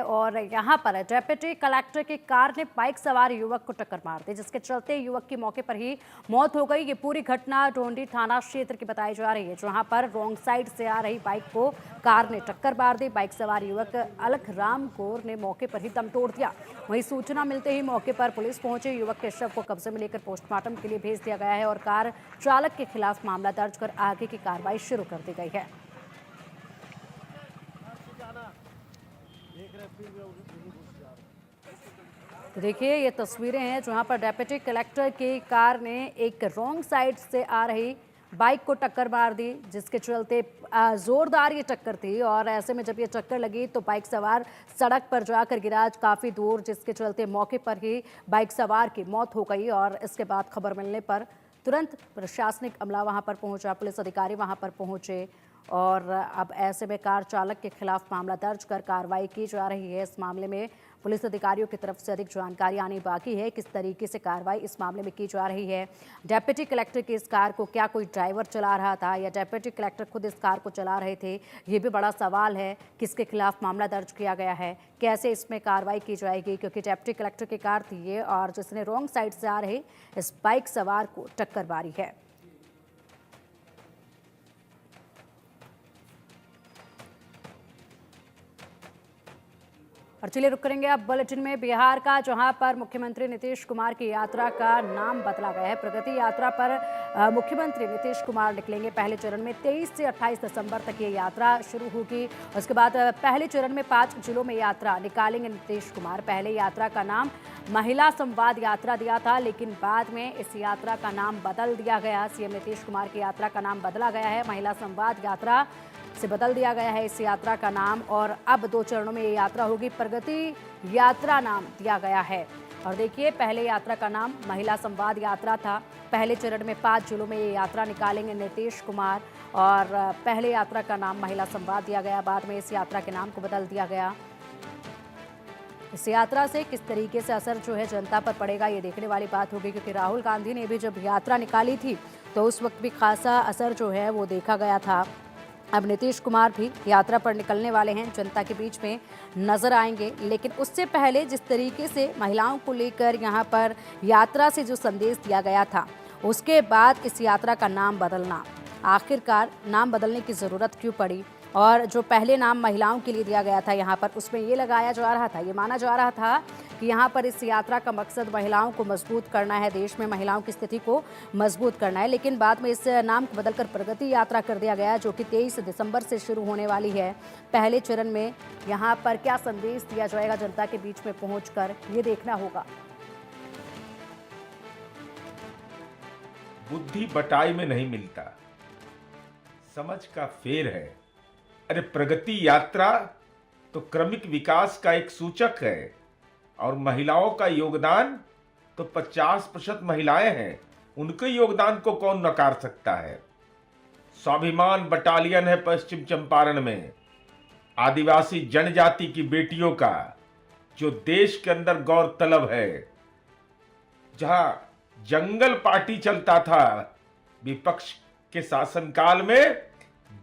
और यहाँ पर डेप्यूटी कलेक्टर की कार ने बाइक सवार युवक को टक्कर मार दी, जिसके चलते युवक की मौके पर ही मौत हो गई। ये पूरी घटना टोंडी थाना क्षेत्र की बताई जा रही है, जहाँ पर रॉन्ग साइड से आ रही बाइक को कार ने टक्कर मार दी। बाइक सवार युवक अलख राम कौर ने मौके पर ही दम तोड़ दिया। वहीं सूचना मिलते ही मौके पर पुलिस पहुंची। युवक के शव को कब्जे में लेकर पोस्टमार्टम के लिए भेज दिया गया है और कार चालक के खिलाफ मामला दर्ज कर आगे की कार्रवाई शुरू कर दी गई है। तो देखिए, ये तस्वीरें हैं जहां पर डेप्यूटी कलेक्टर की कार ने एक रॉन्ग साइड से आ रही बाइक को टक्कर मार दी, जिसके चलते जोरदार ये टक्कर थी। और ऐसे में जब ये टक्कर लगी तो बाइक सवार सड़क पर जाकर गिरा काफ़ी दूर, जिसके चलते मौके पर ही बाइक सवार की मौत हो गई। और इसके बाद खबर मिलने पर तुरंत प्रशासनिक अमला वहां पर पहुंचा, पुलिस अधिकारी वहां पर पहुंचे और अब ऐसे में कार चालक के खिलाफ मामला दर्ज कर कार्रवाई की जा रही है। इस मामले में पुलिस अधिकारियों की तरफ से अधिक जानकारी आनी बाकी है, किस तरीके से कार्रवाई इस मामले में की जा रही है। डेप्यूटी कलेक्टर की इस कार को क्या कोई ड्राइवर चला रहा था या डेप्यूटी कलेक्टर खुद इस कार को चला रहे थे, ये भी बड़ा सवाल है। किसके खिलाफ मामला दर्ज किया गया है, कैसे इसमें कार्रवाई की जाएगी, क्योंकि डेप्यूटी कलेक्टर की कार थी ये और जिसने रॉन्ग साइड से आ रहे इस बाइक सवार को टक्कर मारी है। और चलिए रुक करेंगे अब बुलेटिन में बिहार का, जहां पर मुख्यमंत्री नीतीश कुमार की यात्रा का नाम बदला गया है। प्रगति यात्रा पर मुख्यमंत्री नीतीश कुमार निकलेंगे। पहले चरण में 23 से 28 दिसंबर तक ये यात्रा शुरू होगी। उसके बाद पहले चरण में 5 जिलों में यात्रा निकालेंगे नीतीश कुमार। पहले यात्रा का नाम महिला संवाद यात्रा दिया था, लेकिन बाद में इस यात्रा का नाम बदल दिया गया। सीएम नीतीश कुमार की यात्रा का नाम बदला गया है, महिला संवाद यात्रा से बदल दिया गया है इस यात्रा का नाम। और अब 2 चरणों में ये यात्रा होगी। प्रगति यात्रा नाम दिया गया है। और देखिए, पहले यात्रा का नाम महिला संवाद यात्रा था। पहले चरण में 5 जिलों में ये यात्रा निकालेंगे नीतीश कुमार और पहले यात्रा का नाम महिला संवाद दिया गया, बाद में इस यात्रा के नाम को बदल दिया गया। इस यात्रा से किस तरीके से असर जो है जनता पर पड़ेगा, ये देखने वाली बात होगी, क्योंकि राहुल गांधी ने भी जब यात्रा निकाली थी तो उस वक्त भी खासा असर जो है वो देखा गया था। अब नीतीश कुमार भी यात्रा पर निकलने वाले हैं, जनता के बीच में नजर आएंगे। लेकिन उससे पहले जिस तरीके से महिलाओं को लेकर यहाँ पर यात्रा से जो संदेश दिया गया था, उसके बाद इस यात्रा का नाम बदलना, आखिरकार नाम बदलने की ज़रूरत क्यों पड़ी? और जो पहले नाम महिलाओं के लिए दिया गया था यहाँ पर, उसमें ये लगाया जा रहा था, ये माना जा रहा था कि यहाँ पर इस यात्रा का मकसद महिलाओं को मजबूत करना है, देश में महिलाओं की स्थिति को मजबूत करना है। लेकिन बाद में इस नाम को बदलकर प्रगति यात्रा कर दिया गया, जो कि 23 दिसंबर से शुरू होने वाली है। पहले चरण में यहाँ पर क्या संदेश दिया जाएगा जनता के बीच में पहुंचकर, ये देखना होगा। बुद्धि बटाई में नहीं मिलता, समझ का फेर है। अरे प्रगति यात्रा तो क्रमिक विकास का एक सूचक है और महिलाओं का योगदान तो 50% महिलाएं हैं, उनके योगदान को कौन नकार सकता है। स्वाभिमान बटालियन है पश्चिम चंपारण में, आदिवासी जनजाति की बेटियों का, जो देश के अंदर गौरतलब है। जहां जंगल पार्टी चलता था, विपक्ष के शासनकाल में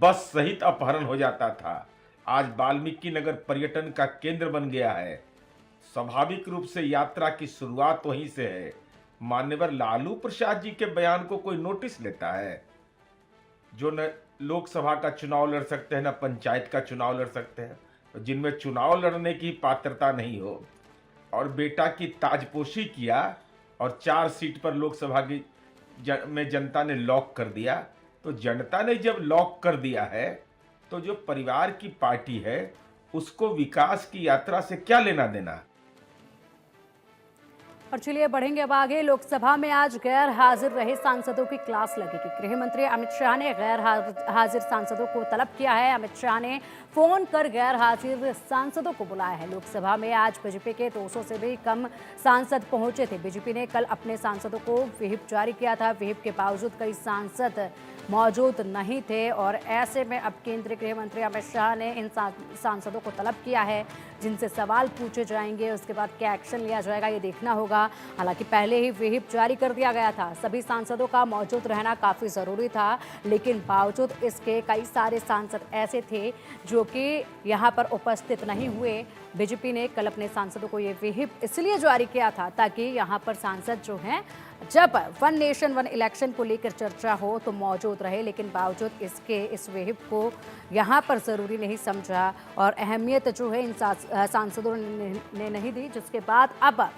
बस सहित अपहरण हो जाता था, आज वाल्मीकि नगर पर्यटन का केंद्र बन गया है। स्वाभाविक रूप से यात्रा की शुरुआत वहीं से है। मान्यवर लालू प्रसाद जी के बयान को कोई नोटिस लेता है? जो न लोकसभा का चुनाव लड़ सकते हैं, न पंचायत का चुनाव लड़ सकते हैं, जिनमें चुनाव लड़ने की पात्रता नहीं हो, और बेटा की ताजपोशी किया और 4 सीट पर लोकसभा की में जनता ने लॉक कर दिया। तो जनता ने जब लॉक कर दिया है तो जो परिवार की पार्टी है उसको विकास की यात्रा से क्या लेना देना। और चलिए बढ़ेंगे अब आगे। लोकसभा में आज गैर हाजिर रहे सांसदों की क्लास लगेगी। गृह मंत्री अमित शाह ने गैर हाजिर सांसदों को तलब किया है। अमित शाह ने फोन कर गैर हाजिर सांसदों को बुलाया है। लोकसभा में आज बीजेपी के 200 से भी कम सांसद पहुंचे थे। बीजेपी ने कल अपने सांसदों को व्हिप जारी किया था। व्हिप के बावजूद कई सांसद मौजूद नहीं थे और ऐसे में अब केंद्रीय गृह मंत्री अमित शाह ने इन सांसदों को तलब किया है, जिनसे सवाल पूछे जाएंगे। उसके बाद क्या एक्शन लिया जाएगा ये देखना होगा। हालांकि पहले ही व्हिप जारी कर दिया गया था, सभी सांसदों का मौजूद रहना काफ़ी ज़रूरी था, लेकिन बावजूद इसके कई सारे सांसद ऐसे थे जो कि यहाँ पर उपस्थित नहीं हुए बीजेपी ने कल अपने सांसदों को ये व्हिप इसलिए जारी किया था ताकि यहाँ पर सांसद जो हैं जब वन नेशन वन इलेक्शन को लेकर चर्चा हो तो मौजूद रहे, लेकिन बावजूद इसके इस व्हिप को यहाँ पर ज़रूरी नहीं समझा और अहमियत जो है इन सांसदों ने नहीं दी, जिसके बाद अब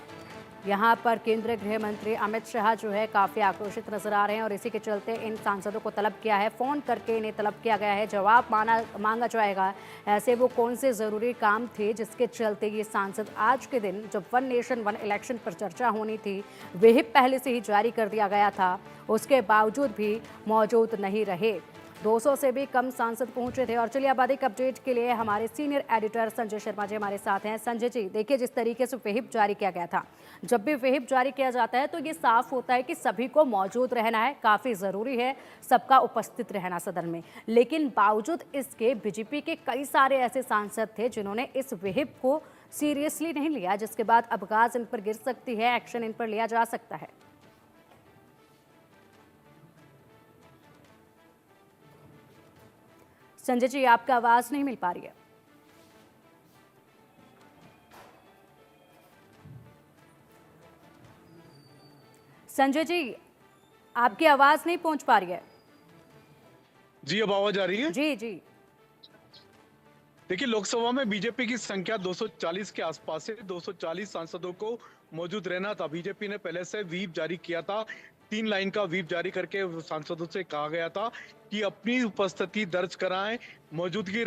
यहाँ पर केंद्रीय गृह मंत्री अमित शाह जो है काफ़ी आक्रोशित नजर आ रहे हैं और इसी के चलते इन सांसदों को तलब किया है, फ़ोन करके इन्हें तलब किया गया है, जवाब मांगा जाएगा। ऐसे वो कौन से ज़रूरी काम थे जिसके चलते ये सांसद आज के दिन जब वन नेशन वन इलेक्शन पर चर्चा होनी थी, व्हिप पहले से ही जारी कर दिया गया था, उसके बावजूद भी मौजूद नहीं रहे। 200 से भी कम सांसद पहुंचे थे। और चलिए अब अधिक अपडेट के लिए हमारे सीनियर एडिटर संजय शर्मा जी हमारे साथ हैं। संजय जी, देखिए जिस तरीके से व्हिप जारी किया गया था, जब भी व्हिप जारी किया जाता है तो ये साफ होता है कि सभी को मौजूद रहना है, काफ़ी ज़रूरी है सबका उपस्थित रहना सदन में, लेकिन बावजूद इसके बीजेपी के कई सारे ऐसे सांसद थे जिन्होंने इस व्हिप को सीरियसली नहीं लिया, जिसके बाद अबगाज इन पर गिर सकती है, एक्शन इन पर लिया जा सकता है। संजय जी, आपका आवाज नहीं मिल पा रही है। संजय जी, आपकी आवाज नहीं पहुंच पा रही है। जी, अब आवाज आ रही है? जी जी। देखिए, लोकसभा में बीजेपी की संख्या 240 के आसपास है। 240 सांसदों को मौजूद रहना था। बीजेपी ने पहले से व्हिप जारी किया था, 3 लाइन का व्हिप जारी करके सांसदों से कहा गया था कि अपनी उपस्थिति दर्ज कराएं, मौजूदगी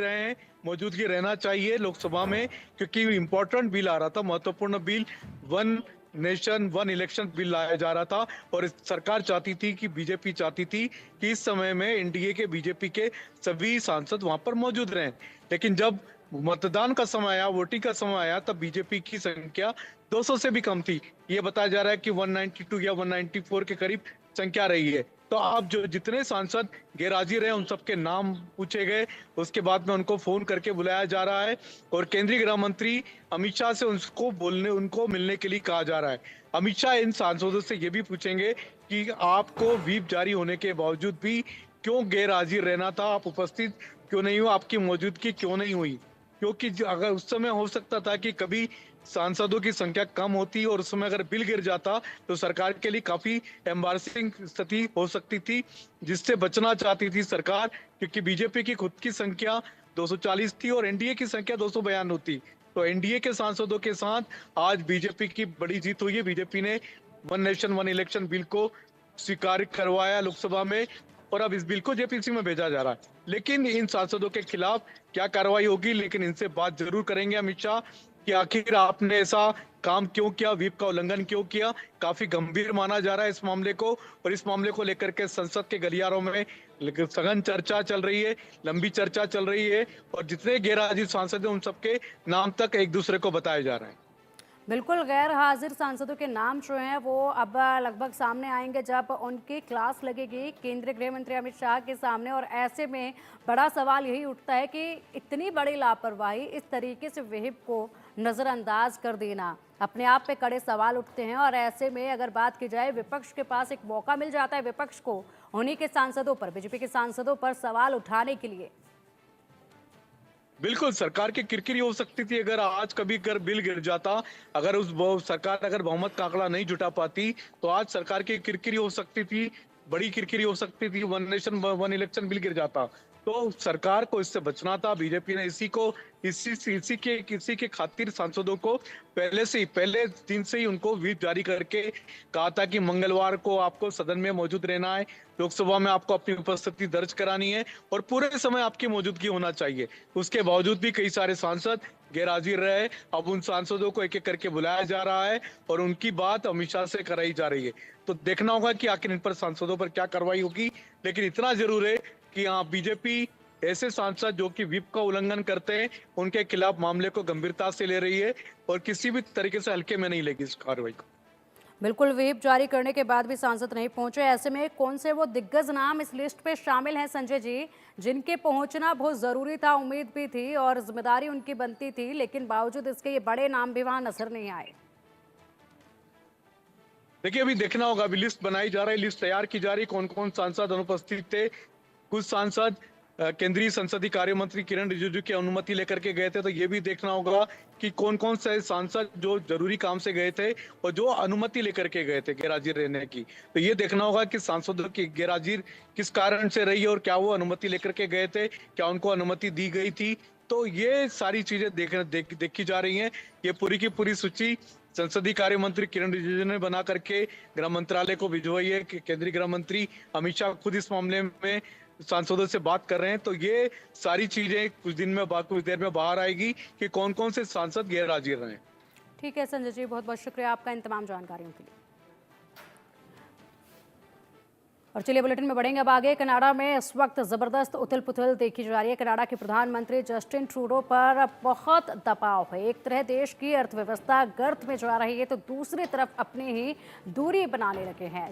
रहना चाहिए लोकसभा में, क्योंकि इंपॉर्टेंट बिल आ रहा था, महत्वपूर्ण bill, one nation one election bill लाया जा रहा था। और सरकार चाहती थी कि बीजेपी चाहती थी कि इस समय में एनडीए के बीजेपी के सभी सांसद वहां पर मौजूद रहें। लेकिन जब मतदान का समय आया, वोटिंग का समय आया, तब बीजेपी की संख्या 200 से भी कम थी। ये बताया जा रहा है कि 192 या 194 के करीब संख्या रही है। तो अब जो जितने सांसद गैरहाजिर रहे उन सबके नाम पूछे गए, उसके बाद में उनको फोन करके बुलाया जा रहा है और केंद्रीय गृह मंत्री अमित शाह से उनको मिलने के लिए कहा जा रहा है। अमित शाह इन सांसदों से ये भी पूछेंगे कि आपको व्हिप जारी होने के बावजूद भी क्यों गैरहाजिर रहना था, आप उपस्थित क्यों नहीं हो, आपकी मौजूदगी क्यों नहीं हुई। क्योंकि अगर उस समय हो सकता था कि कभी सांसदों की संख्या कम होती और उस समय अगर बिल गिर जाता तो सरकार के लिए काफी एम्बारसिंग स्थिति हो सकती थी, जिससे बचना चाहती थी सरकार, क्योंकि बीजेपी की खुद की संख्या 240 थी और एनडीए की संख्या 292 थी। तो एनडीए के सांसदों के साथ आज बीजेपी की बड़ी जीत हुई है। बीजेपी ने one nation one election bill को स्वीकार करवाया लोकसभा में और अब इस बिल को जेपीसी में भेजा जा रहा है। लेकिन इन सांसदों के खिलाफ क्या कार्रवाई होगी, लेकिन इनसे बात जरूर करेंगे अमित शाह कि आखिर आपने ऐसा काम क्यों किया, व्हिप का उल्लंघन क्यों किया। काफी गंभीर माना जा रहा है इस मामले को और इस मामले को लेकर के संसद के गलियारों में सघन चर्चा चल रही है, लंबी चर्चा चल रही है और जितने गैरहाजिर सांसद हैं उन सबके नाम तक एक दूसरे को बताया जा रहा है। बिल्कुल, गैर हाजिर सांसदों के नाम जो हैं वो अब लगभग सामने आएंगे जब उनकी क्लास लगेगी केंद्रीय गृह मंत्री अमित शाह के सामने। और ऐसे में बड़ा सवाल यही उठता है कि इतनी बड़ी लापरवाही, इस तरीके से व्हिप को नज़रअंदाज कर देना, अपने आप पे कड़े सवाल उठते हैं। और ऐसे में अगर बात की जाए, विपक्ष के पास एक मौका मिल जाता है विपक्ष को उन्हीं के सांसदों पर, बीजेपी के सांसदों पर सवाल उठाने के लिए। बिल्कुल, सरकार की किरकिरी हो सकती थी अगर आज कभी बिल गिर जाता, अगर सरकार अगर बहुमत का आंकड़ा नहीं जुटा पाती तो आज सरकार की किरकिरी हो सकती थी, बड़ी किरकिरी हो सकती थी। One nation one election bill गिर जाता तो सरकार को इससे बचना था। बीजेपी ने इसी के खातिर सांसदों को पहले दिन से ही उनको व्हिप जारी करके कहा था कि मंगलवार को आपको सदन में मौजूद रहना है, लोकसभा में आपको अपनी उपस्थिति दर्ज करानी है और पूरे समय आपकी मौजूदगी होना चाहिए। उसके बावजूद भी कई सारे सांसद गैरहाजिर रहे। अब उन सांसदों को एक एक करके बुलाया जा रहा है और उनकी बात अमित शाह से कराई जा रही है। तो देखना होगा कि आखिर इन पर सांसदों पर क्या कार्रवाई होगी। लेकिन इतना जरूर है कि हाँ, बीजेपी ऐसे सांसद जो कि व्हिप का उल्लंघन करते हैं उनके खिलाफ मामले को गंभीरता से ले रही है और किसी भी तरीके से हल्के में नहीं लेगी इस कार्रवाई को। बिल्कुल, व्हिप जारी करने के बाद भी सांसद नहीं पहुंचे। ऐसे में कौन से वो दिग्गज नाम इस लिस्ट पे शामिल हैं संजय जी, जिनके पहुंचना बहुत जरूरी था, उम्मीद भी थी और जिम्मेदारी उनकी बनती थी, लेकिन बावजूद इसके ये बड़े नाम भी वहां नजर नहीं आए? देखिए, अभी देखना होगा, अभी लिस्ट बनाई जा रही है, लिस्ट तैयार की जा रही है, कौन कौन सांसद अनुपस्थित थे। कुछ सांसद केंद्रीय संसदीय कार्य मंत्री किरण रिजिजू की अनुमति लेकर के गए थे, तो ये भी देखना होगा कि कौन कौन से सांसद जो जरूरी काम से गए थे और जो अनुमति लेकर के गए थे गैरहाजिर रहने की। तो ये देखना होगा कि सांसदों की गैरहाजिर किस कारण से रही और क्या वो अनुमति लेकर के गए थे, क्या उनको अनुमति दी गई थी। तो ये सारी चीजें देखी जा रही हैं। ये पूरी की पूरी सूची संसदीय कार्य मंत्री किरण रिजिजू ने बना करके गृह मंत्रालय को भिजवाई है कि केंद्रीय गृह मंत्री अमित शाह खुद इस मामले में सांसदों से बात कर रहे हैं। तो ये सारी चीजें कुछ देर में बाहर आएगी कि कौन कौन से सांसद गैर हाजिर रहे। ठीक है संजय जी, बहुत बहुत शुक्रिया आपका इन तमाम जानकारियों के लिए। और चलिए बुलेटिन में बढ़ेंगे अब आगे। कनाडा में इस वक्त जबरदस्त उथल पुथल देखी जा रही है। कनाडा के प्रधानमंत्री जस्टिन ट्रूडो पर बहुत दबाव है। एक तरह देश की अर्थव्यवस्था गर्त में जा रही है तो दूसरी तरफ अपनी ही दूरी बनाने लगे हैं।